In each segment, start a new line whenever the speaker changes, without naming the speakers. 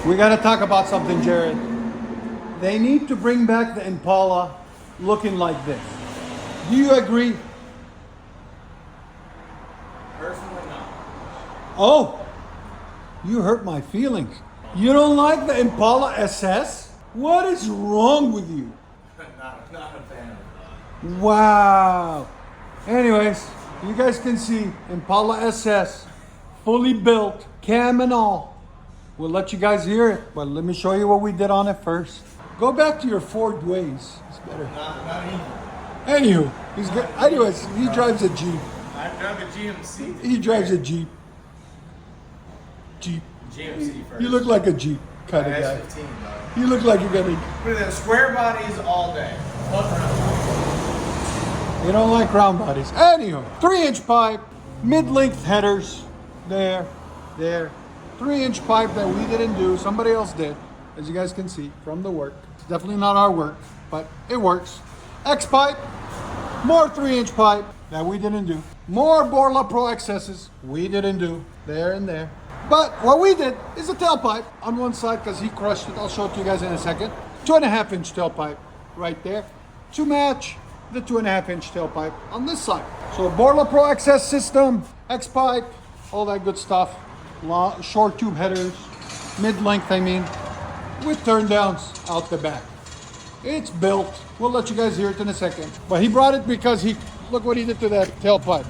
We gotta talk about something, Jared. They need to bring back the Impala looking like this. Do you agree?
Personally, no.
Oh, you hurt my feelings. You don't like the Impala SS? What is wrong with you?
Not a fan of it.
Wow. Anyways, you guys can see Impala SS, fully built, cam and all. We'll let you guys hear it, but let me show you what we did on it first. Go back to your Ford ways. It's better.
Not even.
Anywho, anyways, he drives a Jeep.
I drive a GMC.
He drives a Jeep.
GMC first.
You look like a Jeep kind of guy.
S15, though.
You look like you're gonna.
Put it in square bodies all day.
You don't like round bodies. Anywho, 3-inch pipe, mid-length headers. There. 3-inch pipe that we didn't do, somebody else did, as you guys can see from the work. It's definitely not our work, but it works. X pipe, more 3-inch pipe that we didn't do. More BORLA Pro XS's we didn't do, there and there. But what we did is a tailpipe on one side because he crushed it. I'll show it to you guys in a second. 2.5-inch tailpipe right there to match the 2.5-inch tailpipe on this side. So BORLA Pro XS system, X pipe, all that good stuff. Short tube headers, mid-length I mean, with turn downs out the back. It's built. We'll let you guys hear it in a second. But he brought it because look what he did to that tailpipe.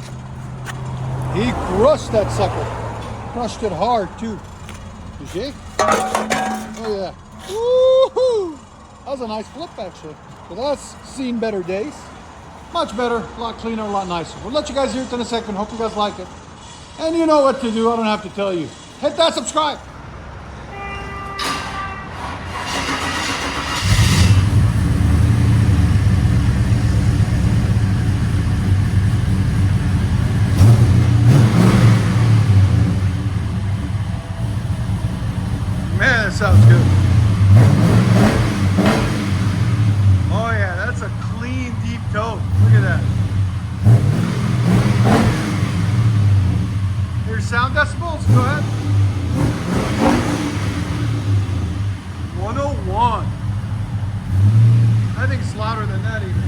He crushed that sucker. Crushed it hard too. You see? Oh yeah. Woohoo! That was a nice flip actually. But that's seen better days. Much better, a lot cleaner, a lot nicer. We'll let you guys hear it in a second. Hope you guys like it. And you know what to do, I don't have to tell you. Hit that subscribe. Man, that sounds good. Oh yeah, that's a clean, deep toe. Look at that. Sound decibels, go ahead. 101. I think it's louder than that even.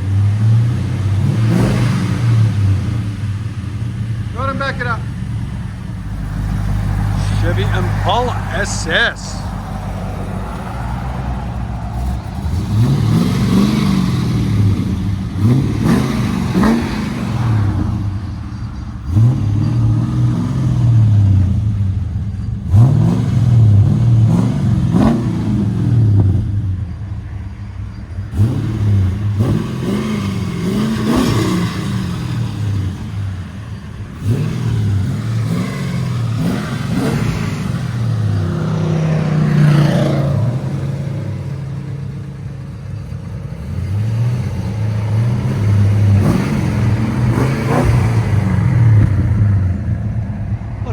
Go ahead and back it up. Chevy Impala SS.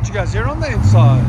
You guys here on the inside.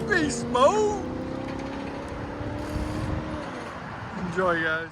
Beast mode. Enjoy, guys.